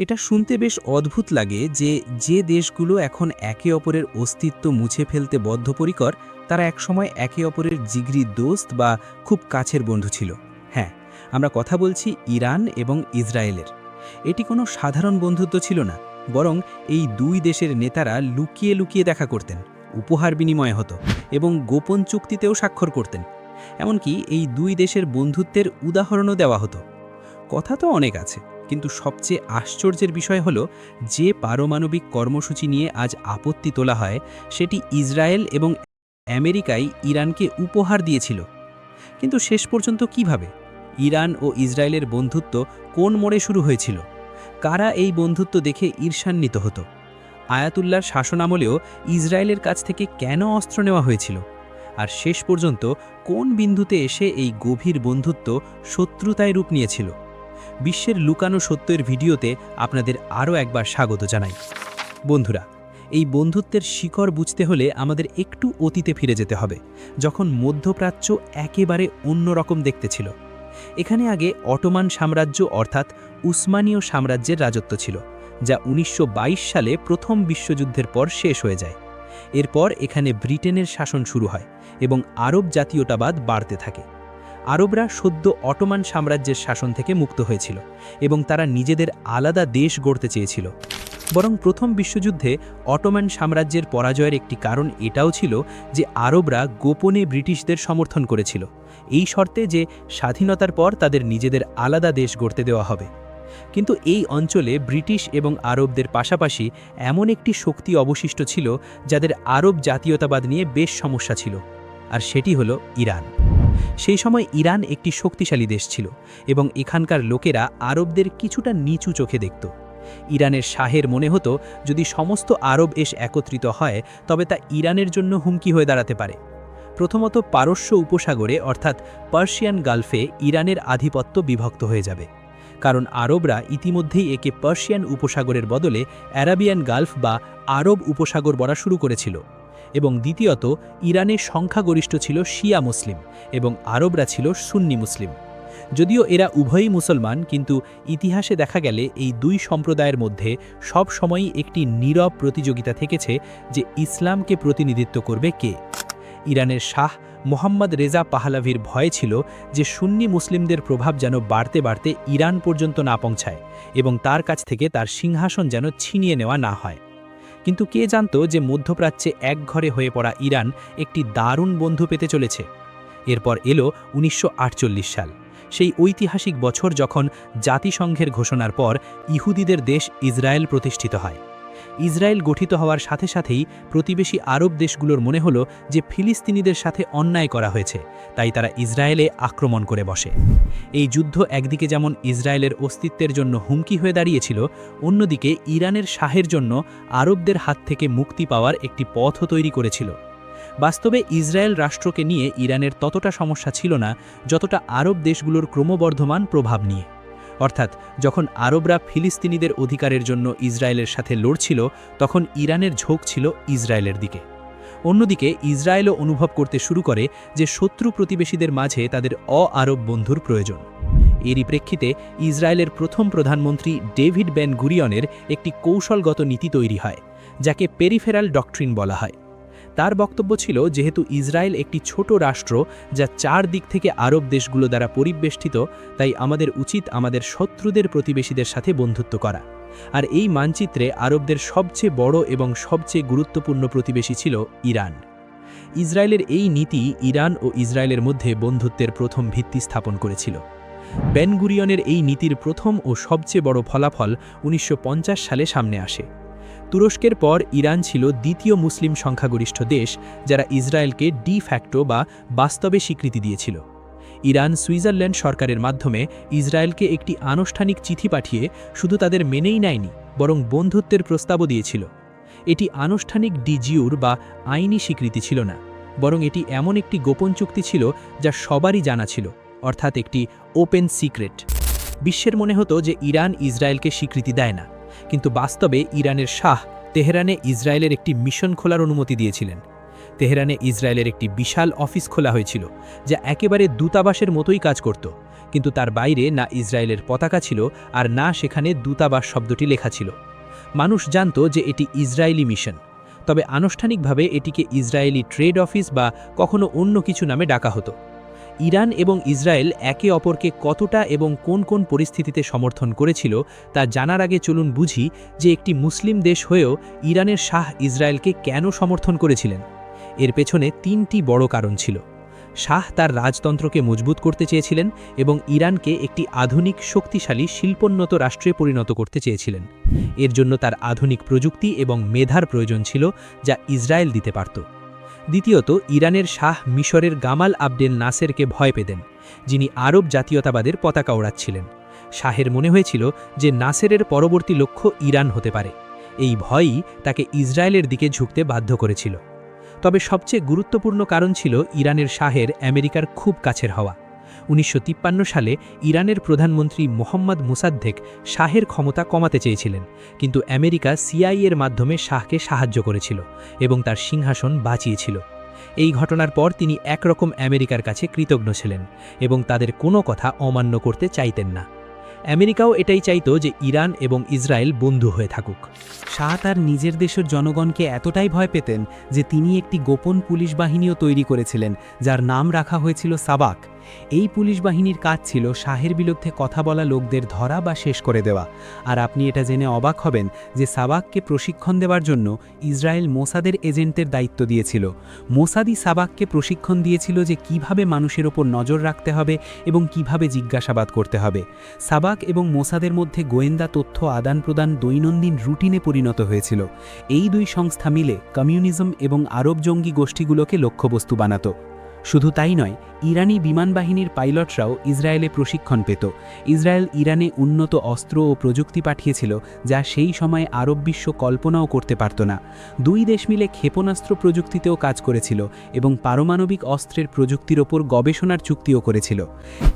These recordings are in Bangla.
এটা শুনতে বেশ অদ্ভুত লাগে যে দেশগুলো এখন একে অপরের অস্তিত্ব মুছে ফেলতে বদ্ধপরিকর তারা একসময় একে অপরের জিগরি দোস্ত বা খুব কাছের বন্ধু ছিল। হ্যাঁ, আমরা কথা বলছি ইরান এবং ইসরায়েলের। এটি কোনো সাধারণ বন্ধুত্ব ছিল না, বরং এই দুই দেশের নেতারা লুকিয়ে লুকিয়ে দেখা করতেন, উপহার বিনিময় হতো এবং গোপন চুক্তিতেও স্বাক্ষর করতেন। এমনকি এই দুই দেশের বন্ধুত্বের উদাহরণও দেওয়া হতো। কথা তো অনেক আছে, কিন্তু সবচেয়ে আশ্চর্যের বিষয় হলো যে পারমাণবিক কর্মসূচি নিয়ে আজ আপত্তি তোলা হয় সেটি ইসরায়েল এবং আমেরিকাই ইরানকে উপহার দিয়েছিল। কিন্তু শেষ পর্যন্ত কিভাবে ইরান ও ইসরায়েলের বন্ধুত্ব কোন মোড়ে শুরু হয়েছিল? কারা এই বন্ধুত্ব দেখে ঈর্ষান্বিত হতো? আয়াতুল্লাহর শাসনামলেও ইসরায়েলের কাছ থেকে কেন অস্ত্র নেওয়া হয়েছিল? আর শেষ পর্যন্ত কোন বিন্দুতে এসে এই গভীর বন্ধুত্ব শত্রুতায় রূপ নিয়েছিল? বিশ্বের লুকানো সত্যের ভিডিওতে আপনাদের আরও একবার স্বাগত জানাই। বন্ধুরা, এই বন্ধুত্বের শিকড় বুঝতে হলে আমাদের একটু অতীতে ফিরে যেতে হবে, যখন মধ্যপ্রাচ্য একেবারে অন্যরকম দেখতে ছিল। এখানে আগে অটোমান সাম্রাজ্য অর্থাৎ উসমানীয় সাম্রাজ্যের রাজত্ব ছিল, যা ১৯২২ সালে প্রথম বিশ্বযুদ্ধের পর শেষ হয়ে যায়। এরপর এখানে ব্রিটেনের শাসন শুরু হয় এবং আরব জাতীয়তাবাদ বাড়তে থাকে। আরবরা সদ্য অটোমান সাম্রাজ্যের শাসন থেকে মুক্ত হয়েছিল এবং তারা নিজেদের আলাদা দেশ গড়তে চেয়েছিল। বরং প্রথম বিশ্বযুদ্ধে অটোমান সাম্রাজ্যের পরাজয়ের একটি কারণ এটাও ছিল যে আরবরা গোপনে ব্রিটিশদের সমর্থন করেছিল, এই শর্তে যে স্বাধীনতার পর তাদের নিজেদের আলাদা দেশ গড়তে দেওয়া হবে। কিন্তু এই অঞ্চলে ব্রিটিশ এবং আরবদের পাশাপাশি এমন একটি শক্তি অবশিষ্ট ছিল যাদের আরব জাতীয়তাবাদ নিয়ে বেশ সমস্যা ছিল, আর সেটি হলো ইরান। সেই সময় ইরান একটি শক্তিশালী দেশ ছিল এবং এখানকার লোকেরা আরবদের কিছুটা নিচু চোখে দেখত। ইরানের শাহের মনে হতো যদি সমস্ত আরব একত্রিত হয় তবে তা ইরানের জন্য হুমকি হয়ে দাঁড়াতে পারে। প্রথমত পারস্য উপসাগরে অর্থাৎ পার্সিয়ান গালফে ইরানের আধিপত্য বিভক্ত হয়ে যাবে, কারণ আরবরা ইতিমধ্যেই একে পার্সিয়ান উপসাগরের বদলে অ্যারাবিয়ান গালফ বা আরব উপসাগর বলা শুরু করেছিল। এবং দ্বিতীয়ত ইরানের সংখ্যাগরিষ্ঠ ছিল শিয়া মুসলিম এবং আরবরা ছিল সুন্নি মুসলিম। যদিও এরা উভয়ই মুসলমান, কিন্তু ইতিহাসে দেখা গেলে এই দুই সম্প্রদায়ের মধ্যে সব সময়ই একটি নীরব প্রতিযোগিতা থেকেছে যে ইসলামকে প্রতিনিধিত্ব করবে কে। ইরানের শাহ মোহাম্মদ রেজা পাহলাভির ভয় ছিল যে সুন্নি মুসলিমদের প্রভাব যেন বাড়তে বাড়তে ইরান পর্যন্ত না পৌঁছায় এবং তার কাছ থেকে তার সিংহাসন যেন ছিনিয়ে নেওয়া না হয়। কিন্তু কে জানত যে মধ্যপ্রাচ্যে একঘরে হয়ে পড়া ইরান একটি দারুণ বন্ধু পেতে চলেছে। এরপর এলো ১৯৪৮ সাল, সেই ঐতিহাসিক বছর যখন জাতিসংঘের ঘোষণার পর ইহুদিদের দেশ ইসরায়েল প্রতিষ্ঠিত হয়। ইসরায়েল গঠিত হওয়ার সাথে সাথেই প্রতিবেশী আরব দেশগুলোর মনে হলো যে ফিলিস্তিনিদের সাথে অন্যায় করা হয়েছে, তাই তারা ইসরায়েলে আক্রমণ করে বসে। এই যুদ্ধ একদিকে যেমন ইসরায়েলের অস্তিত্বের জন্য হুমকি হয়ে দাঁড়িয়েছিল, অন্যদিকে ইরানের শাহের জন্য আরবদের হাত থেকে মুক্তি পাওয়ার একটি পথও তৈরি করেছিল। বাস্তবে ইসরায়েল রাষ্ট্রকে নিয়ে ইরানের ততটা সমস্যা ছিল না যতটা আরব দেশগুলোর ক্রমবর্ধমান প্রভাব নিয়ে। অর্থাৎ যখন আরবরা ফিলিস্তিনিদের অধিকারের জন্য ইসরায়েলের সাথে লড়ছিল, তখন ইরানের ঝোঁক ছিল ইসরায়েলের দিকে। অন্যদিকে ইসরায়েলও অনুভব করতে শুরু করে যে শত্রু প্রতিবেশীদের মাঝে তাদের অ-আরব বন্ধুর প্রয়োজন। এরই প্রেক্ষিতে ইসরায়েলের প্রথম প্রধানমন্ত্রী ডেভিড বেন গুরিয়নের একটি কৌশলগত নীতি তৈরি হয়, যাকে পেরিফেরাল ডক্ট্রিন বলা হয়। তার বক্তব্য ছিল, যেহেতু ইসরায়েল একটি ছোট রাষ্ট্র যা চার দিক থেকে আরব দেশগুলো দ্বারা পরিবেষ্টিত, তাই আমাদের উচিত আমাদের শত্রুদের প্রতিবেশীদের সাথে বন্ধুত্ব করা। আর এই মানচিত্রে আরবদের সবচেয়ে বড় এবং সবচেয়ে গুরুত্বপূর্ণ প্রতিবেশী ছিল ইরান। ইসরায়েলের এই নীতি ইরান ও ইসরায়েলের মধ্যে বন্ধুত্বের প্রথম ভিত্তি স্থাপন করেছিল। বেন গুরিয়নের এই নীতির প্রথম ও সবচেয়ে বড় ফলাফল ১৯৫০ সালে সামনে আসে। তুরস্কের পর ইরান ছিল দ্বিতীয় মুসলিম সংখ্যাগরিষ্ঠ দেশ যারা ইসরায়েলকে ডি ফ্যাক্টো বা বাস্তবে স্বীকৃতি দিয়েছিল। ইরান সুইজারল্যান্ড সরকারের মাধ্যমে ইসরায়েলকে একটি আনুষ্ঠানিক চিঠি পাঠিয়ে শুধু তাদের মেনেই নেয়নি, বরং বন্ধুত্বের প্রস্তাবও দিয়েছিল। এটি আনুষ্ঠানিক ডিজিউর বা আইনি স্বীকৃতি ছিল না, বরং এটি এমন একটি গোপন চুক্তি ছিল যা সবারই জানা ছিল, অর্থাৎ একটি ওপেন সিক্রেট। বিশ্বের মনে হতো যে ইরান ইসরায়েলকে স্বীকৃতি দেয় না, কিন্তু বাস্তবে ইরানের শাহ তেহরানে ইসরায়েলের একটি মিশন খোলার অনুমতি দিয়েছিলেন। তেহরানে ইসরায়েলের একটি বিশাল অফিস খোলা হয়েছিল, যা একেবারে দূতাবাসের মতোই কাজ করত, কিন্তু তার বাইরে না ইসরায়েলের পতাকা ছিল আর না সেখানে দূতাবাস শব্দটি লেখা ছিল। মানুষ জানত যে এটি ইসরায়েলি মিশন, তবে আনুষ্ঠানিকভাবে এটিকে ইসরায়েলি ট্রেড অফিস বা কখনো অন্য কিছু নামে ডাকা হতো। ইরান এবং ইসরায়েল একে অপরকে কতটা এবং কোন কোন পরিস্থিতিতে সমর্থন করেছিল তা জানার আগে চলুন বুঝি যে একটি মুসলিম দেশ হয়েও ইরানের শাহ ইসরায়েলকে কেন সমর্থন করেছিলেন। এর পেছনে ৩টি বড় কারণ ছিল। শাহ তার রাজতন্ত্রকে মজবুত করতে চেয়েছিলেন এবং ইরানকে একটি আধুনিক শক্তিশালী শিল্পোন্নত রাষ্ট্রে পরিণত করতে চেয়েছিলেন। এর জন্য তার আধুনিক প্রযুক্তি এবং মেধার প্রয়োজন ছিল, যা ইসরায়েল দিতে পারত। দ্বিতীয়ত, ইরানের শাহ মিশরের গামাল আবদেল নাসেরকে ভয় পেতেন, যিনি আরব জাতীয়তাবাদের পতাকা ওড়াচ্ছিলেন। শাহের মনে হয়েছিল যে নাসেরের পরবর্তী লক্ষ্য ইরান হতে পারে। এই ভয়ই তাকে ইসরায়েলের দিকে ঝুঁকতে বাধ্য করেছিল। তবে সবচেয়ে গুরুত্বপূর্ণ কারণ ছিল ইরানের শাহের আমেরিকার খুব কাছের হওয়া। ১৯৫৩ সালে ইরানের প্রধানমন্ত্রী মোহাম্মদ মুসাদ্দেক শাহের ক্ষমতা কমাতে চেয়েছিলেন, কিন্তু আমেরিকা সিআইএর মাধ্যমে শাহকে সাহায্য করেছিল এবং তার সিংহাসন বাঁচিয়েছিল। এই ঘটনার পর তিনি একরকম আমেরিকার কাছে কৃতজ্ঞ ছিলেন এবং তাদের কোনো কথা অমান্য করতে চাইতেন না। আমেরিকাও এটাই চাইত যে ইরান এবং ইসরায়েল বন্ধু হয়ে থাকুক। শাহ তার নিজের দেশের জনগণকে এতটাই ভয় পেতেন যে তিনি একটি গোপন পুলিশ বাহিনীও তৈরি করেছিলেন, যার নাম রাখা হয়েছিল সাবাক। এই পুলিশ বাহিনীর কাজ ছিল শাহের বিরুদ্ধে কথা বলা লোকদের ধরা বা শেষ করে দেওয়া। আর আপনি এটা জেনে অবাক হবেন যে সাবাককে প্রশিক্ষণ দেওয়ার জন্য ইসরায়েল মোসাদের এজেন্টের দায়িত্ব দিয়েছিল। মোসাদি সাবাককে প্রশিক্ষণ দিয়েছিল যে কিভাবে মানুষের ওপর নজর রাখতে হবে এবং কিভাবে জিজ্ঞাসাবাদ করতে হবে। সাবাক এবং মোসাদের মধ্যে গোয়েন্দা তথ্য আদান প্রদান দৈনন্দিন রুটিনে পরিণত হয়েছিল। এই দুই সংস্থা মিলে কমিউনিজম এবং আরব জঙ্গি গোষ্ঠীগুলোকে লক্ষ্যবস্তু বানাত। শুধু তাই নয়, ইরানি বিমান বাহিনীর পাইলটরাও ইসরায়েলে প্রশিক্ষণ পেত। ইসরায়েল ইরানে উন্নত অস্ত্র ও প্রযুক্তি পাঠিয়েছিল, যা সেই সময় আরব বিশ্ব কল্পনাও করতে পারত না। দুই দেশ মিলে ক্ষেপণাস্ত্র প্রযুক্তিতেও কাজ করেছিল এবং পারমাণবিক অস্ত্রের প্রযুক্তির ওপর গবেষণার চুক্তিও করেছিল।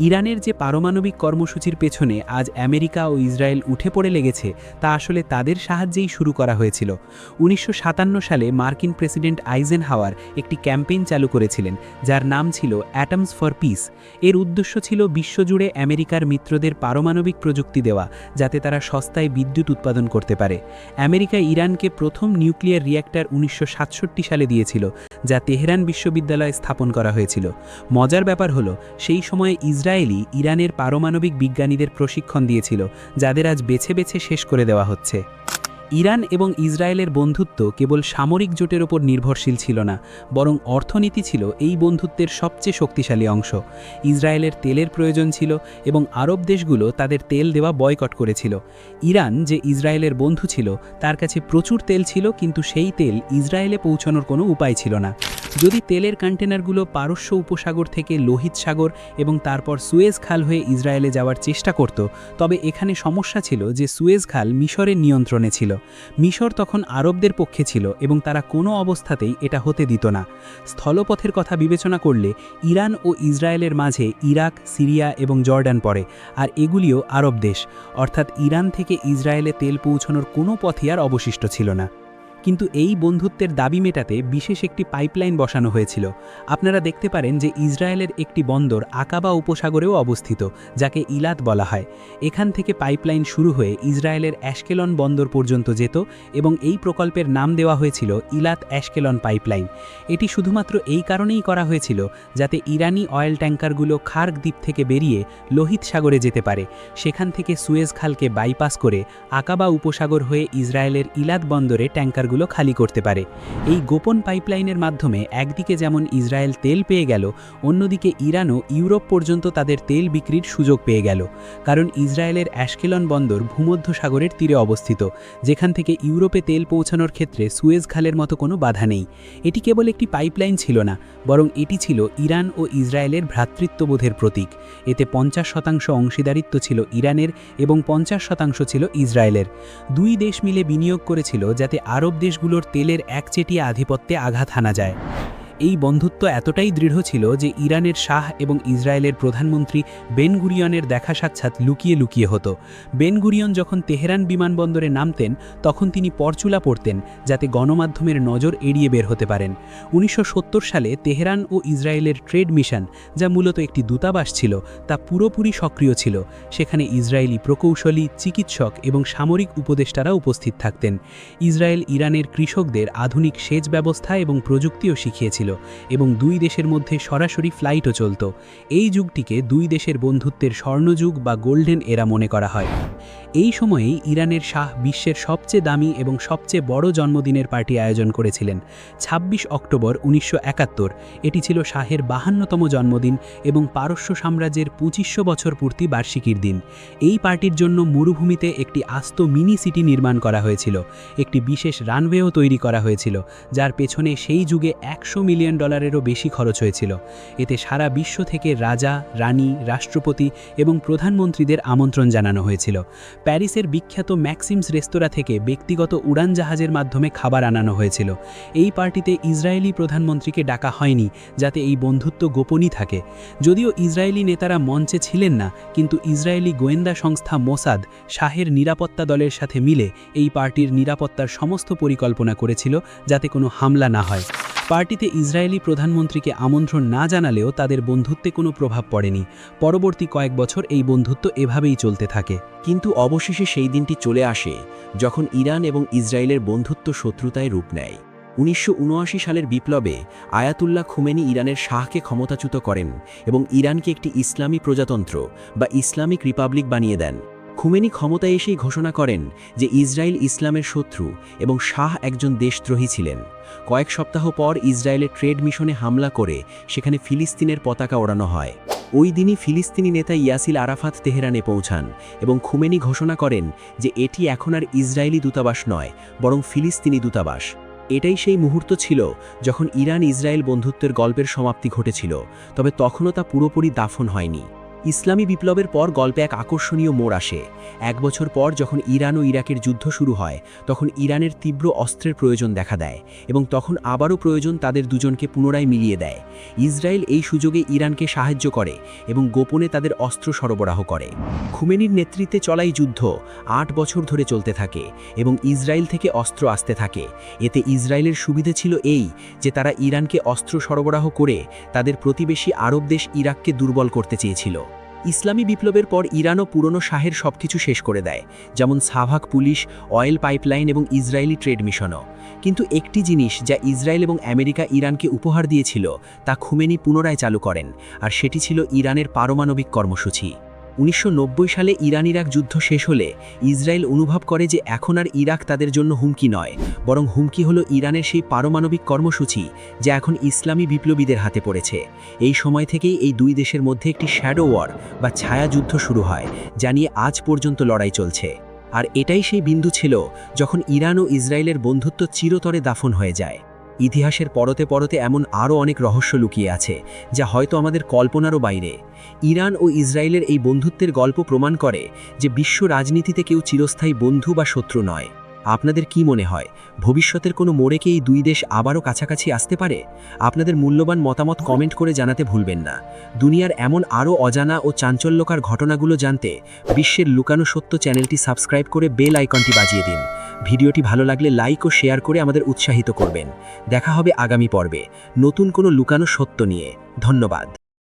ইরানের যে পারমাণবিক কর্মসূচির পেছনে আজ আমেরিকা ও ইসরায়েল উঠে পড়ে লেগেছে, তা আসলে তাদের সাহায্যেই শুরু করা হয়েছিল। ১৯৫৭ সালে মার্কিন প্রেসিডেন্ট আইজেনহাওয়ার একটি ক্যাম্পেইন চালু করেছিলেন, যার নাম ছিল অ্যাটমস ফর পিস। এর উদ্দেশ্য ছিল বিশ্বজুড়ে আমেরিকার মিত্রদের পারমাণবিক প্রযুক্তি দেওয়া, যাতে তারা সস্তায় বিদ্যুৎ উৎপাদন করতে পারে। আমেরিকা ইরানকে প্রথম নিউক্লিয়ার রিঅ্যাক্টর ১৯৬৭ সালে দিয়েছিল, যা তেহরান বিশ্ববিদ্যালয়ে স্থাপন করা হয়েছিল। মজার ব্যাপার হলো, সেই সময়ে ইসরায়েলি ইরানের পারমাণবিক বিজ্ঞানীদের প্রশিক্ষণ দিয়েছিল, যাদের আজ বেছে বেছে শেষ করে দেওয়া হচ্ছে। ইরান এবং ইসরায়েলের বন্ধুত্ব কেবল সামরিক জোটের ওপর নির্ভরশীল ছিল না, বরং অর্থনীতি ছিল এই বন্ধুত্বের সবচেয়ে শক্তিশালী অংশ। ইসরায়েলের তেলের প্রয়োজন ছিল এবং আরব দেশগুলো তাদের তেল দেওয়া বয়কট করেছিল। ইরান, যে ইসরায়েলের বন্ধু ছিল, তার কাছে প্রচুর তেল ছিল, কিন্তু সেই তেল ইসরায়েলে পৌঁছানোর কোনো উপায় ছিল না। যদি তেলের কন্টেনারগুলো পারস্য উপসাগর থেকে লোহিত সাগর এবং তারপর সুয়েজ খাল হয়ে ইসরায়েলে যাওয়ার চেষ্টা করত, তবে এখানে সমস্যা ছিল যে সুয়েজ খাল মিশরের নিয়ন্ত্রণে ছিল। মিশর তখন আরবদের পক্ষে ছিল এবং তারা কোনো অবস্থাতেই এটা হতে দিত না। স্থলপথের কথা বিবেচনা করলে ইরান ও ইসরায়েলের মাঝে ইরাক, সিরিয়া এবং জর্ডান পড়ে, আর এগুলিও আরব দেশ, অর্থাৎ ইরান থেকে ইসরায়েলে তেল পৌঁছানোর কোনো পথই আর অবশিষ্ট ছিল না। কিন্তু এই বন্ধুত্বের দাবি মেটাতে বিশেষ একটি পাইপলাইন বসানো হয়েছিল। আপনারা দেখতে পারেন যে ইসরায়েলের একটি বন্দর আকাবা উপসাগরেও অবস্থিত, যাকে ইলাত বলা হয়। এখান থেকে পাইপলাইন শুরু হয়ে ইসরায়েলের অ্যাশকেলন বন্দর পর্যন্ত যেত এবং এই প্রকল্পের নাম দেওয়া হয়েছিল ইলাত অ্যাশকেলন পাইপলাইন। এটি শুধুমাত্র এই কারণেই করা হয়েছিল যাতে ইরানি অয়েল ট্যাঙ্কারগুলো খার্ক দ্বীপ থেকে বেরিয়ে লোহিত সাগরে যেতে পারে, সেখান থেকে সুয়েজ খালকে বাইপাস করে আকাবা উপসাগর হয়ে ইসরায়েলের ইলাত বন্দরে ট্যাঙ্কারগুলো খালি করতে পারে। এই গোপন পাইপলাইনের মাধ্যমে একদিকে যেমন ইসরায়েল তেল পেয়ে গেল, অন্যদিকে ইরানও ইউরোপ পর্যন্ত তাদের তেল বিক্রির সুযোগ পেয়ে গেল। কারণ ইসরায়েলের অ্যাশকেলন বন্দর ভূমধ্যসাগরের তীরে অবস্থিত, যেখান থেকে ইউরোপে তেল পৌঁছানোর ক্ষেত্রে সুয়েজ খালের মতো কোনো বাধা নেই। এটি কেবল একটি পাইপলাইন ছিল না, বরং এটি ছিল ইরান ও ইসরায়েলের ভ্রাতৃত্ববোধের প্রতীক। এতে ৫০% অংশীদারিত্ব ছিল ইরানের এবং ৫০% ছিল ইসরায়েলের। দুই দেশ মিলে বিনিয়োগ করেছিল যাতে আরব দেশগুলোর তেলের একচেটিয়া আধিপত্যে আঘাত হানা যায়। এই বন্ধুত্ব এতটাই দৃঢ় ছিল যে ইরানের শাহ এবং ইসরায়েলের প্রধানমন্ত্রী বেন গুরিয়নের দেখা সাক্ষাৎ লুকিয়ে লুকিয়ে হতো। বেন গুরিয়ন যখন তেহরান বিমানবন্দরে নামতেন তখন তিনি পরচুলা পরতেন যাতে গণমাধ্যমের নজর এড়িয়ে বের হতে পারেন। 1970 সালে তেহরান ও ইসরায়েলের ট্রেড মিশন, যা মূলত একটি দূতাবাস ছিল, তা পুরোপুরি সক্রিয় ছিল। সেখানে ইসরায়েলি প্রকৌশলী, চিকিৎসক এবং সামরিক উপদেষ্টারা উপস্থিত থাকতেন। ইসরায়েল ইরানের কৃষকদের আধুনিক সেচ ব্যবস্থা এবং প্রযুক্তিও শিখিয়েছিল এবং দুই দেশের মধ্যে সরাসরি ফ্লাইটও চলত। এই যুগটিকে দুই দেশের বন্ধুত্বের স্বর্ণযুগ বা গোল্ডেন এরা মনে করা হয়। এই সময়েই ইরানের শাহ বিশ্বের সবচেয়ে দামি এবং সবচেয়ে বড় জন্মদিনের পার্টি আয়োজন করেছিলেন। 26 অক্টোবর 1971 এটি ছিল শাহের 52তম জন্মদিন এবং পারস্য সাম্রাজ্যের 2500 বছর পূর্তি বার্ষিকীর দিন। এই পার্টির জন্য মরুভূমিতে একটি আস্ত মিনি সিটি নির্মাণ করা হয়েছিল। একটি বিশেষ রানওয়েও তৈরি করা হয়েছিল, যার পেছনে সেই যুগে $100 মিলিয়ন বেশি খরচ হয়েছিল। এতে সারা বিশ্ব থেকে রাজা, রানী, রাষ্ট্রপতি এবং প্রধানমন্ত্রীদের আমন্ত্রণ জানানো হয়েছিল। প্যারিসের বিখ্যাত ম্যাক্সিমস রেস্তোরাঁ থেকে ব্যক্তিগত উড়ানজাহাজের মাধ্যমে খাবার আনানো হয়েছিল। এই পার্টিতে ইসরায়েলি প্রধানমন্ত্রীকে ডাকা হয়নি, যাতে এই বন্ধুত্ব গোপনই থাকে। যদিও ইসরায়েলি নেতারা মঞ্চে ছিলেন না, কিন্তু ইসরায়েলি গোয়েন্দা সংস্থা মোসাদ শাহের নিরাপত্তা দলের সাথে মিলে এই পার্টির নিরাপত্তার সমস্ত পরিকল্পনা করেছিল যাতে কোনো হামলা না হয়। পার্টিতে ইসরায়েলি প্রধানমন্ত্রীকে আমন্ত্রণ না জানালেও তাদের বন্ধুত্বে কোনো প্রভাব পড়েনি। পরবর্তী কয়েক বছর এই বন্ধুত্ব এভাবেই চলতে থাকে। কিন্তু অবশেষে সেই দিনটি চলে আসে যখন ইরান এবং ইসরায়েলের বন্ধুত্ব শত্রুতায় রূপ নেয়। 1979 সালের বিপ্লবে আয়াতুল্লাহ খুমেনি ইরানের শাহকে ক্ষমতাচ্যুত করেন এবং ইরানকে একটি ইসলামী প্রজাতন্ত্র বা ইসলামিক রিপাবলিক বানিয়ে দেন। খুমেনি ক্ষমতায় এসেই ঘোষণা করেন যে ইসরায়েল ইসলামের শত্রু এবং শাহ একজন দেশদ্রোহী ছিলেন। কয়েক সপ্তাহ পর ইসরায়েলের ট্রেড মিশনে হামলা করে সেখানে ফিলিস্তিনের পতাকা ওড়ানো হয়। ওই দিনই ফিলিস্তিনি নেতা ইয়াসির আরাফাত তেহরানে পৌঁছান এবং খুমেনি ঘোষণা করেন যে এটি এখন আর ইসরায়েলি দূতাবাস নয়, বরং ফিলিস্তিনি দূতাবাস। এটাই সেই মুহূর্ত ছিল যখন ইরান ইসরায়েল বন্ধুত্বের গল্পের সমাপ্তি ঘটেছিল, তবে তখনও তা পুরোপুরি দাফন হয়নি। ইসলামী বিপ্লবের পর গল্পে এক আকর্ষণীয় মোড় আসে। 1 বছর পর যখন ইরান ও ইরাকের যুদ্ধ শুরু হয়, তখন ইরানের তীব্র অস্ত্রের প্রয়োজন দেখা দেয় এবং তখন আবারও প্রয়োজন তাদের দুজনকে পুনরায় মিলিয়ে দেয়। ইসরায়েল এই সুযোগে ইরানকে সাহায্য করে এবং গোপনে তাদের অস্ত্র সরবরাহ করে। খুমেনির নেতৃত্বে চলা এই যুদ্ধ 8 বছর ধরে চলতে থাকে এবং ইসরায়েল থেকে অস্ত্র আসতে থাকে। এতে ইসরায়েলের সুবিধে ছিল এই যে তারা ইরানকে অস্ত্র সরবরাহ করে তাদের প্রতিবেশী আরব দেশ ইরাককে দুর্বল করতে চেয়েছিল। ইসলামী বিপ্লবের পর ইরানও পুরনো শাহের সবকিছু শেষ করে দেয়, যেমন সাভাক পুলিশ, অয়েল পাইপলাইন এবং ইসরায়েলি ট্রেড মিশনও। কিন্তু একটি জিনিস যা ইসরায়েল এবং আমেরিকা ইরানকে উপহার দিয়েছিল তা খুমেনি পুনরায় চালু করেন, আর সেটি ছিল ইরানের পারমাণবিক কর্মসূচি। 1990 সালে ইরান ইরাক যুদ্ধ শেষ হলে ইসরায়েল অনুভব করে যে এখন আর ইরাক তাদের জন্য হুমকি নয়, বরং হুমকি হলো ইরানের সেই পারমাণবিক কর্মসূচি যা এখন ইসলামী বিপ্লবীদের হাতে পড়েছে। এই সময় থেকেই এই দুই দেশের মধ্যে একটি শ্যাডো ওয়ার বা ছায়া যুদ্ধ শুরু হয়, যা নিয়ে আজ পর্যন্ত লড়াই চলছে। আর এটাই সেই বিন্দু ছিল যখন ইরান ও ইসরায়েলের বন্ধুত্ব চিরতরে দাফন হয়ে যায়। ইতিহাসের পরতে পরতে এমন আরও অনেক রহস্য লুকিয়ে আছে যা হয়তো আমাদের কল্পনারও বাইরে। ইরান ও ইসরায়েলের এই বন্ধুত্বের গল্প প্রমাণ করে যে বিশ্ব রাজনীতিতে কেউ চিরস্থায়ী বন্ধু বা শত্রু নয়। আপনাদের কি মনে হয়, ভবিষ্যতের কোনো মোড়ে কি এই দুই দেশ আবারও কাছাকাছি আসতে পারে? আপনাদের মূল্যবান মতামত কমেন্ট করে জানাতে ভুলবেন না। দুনিয়ার এমন আরও অজানা ও চাঞ্চল্যকর ঘটনাগুলো জানতে বিশ্বের লুকানো সত্য চ্যানেলটি সাবস্ক্রাইব করে বেল আইকনটি বাজিয়ে দিন। ভিডিওটি ভালো লাগলে লাইক ও শেয়ার করে আমাদের উৎসাহিত করবেন। দেখা হবে আগামী পর্বে নতুন কোনো লুকানো সত্য নিয়ে। ধন্যবাদ।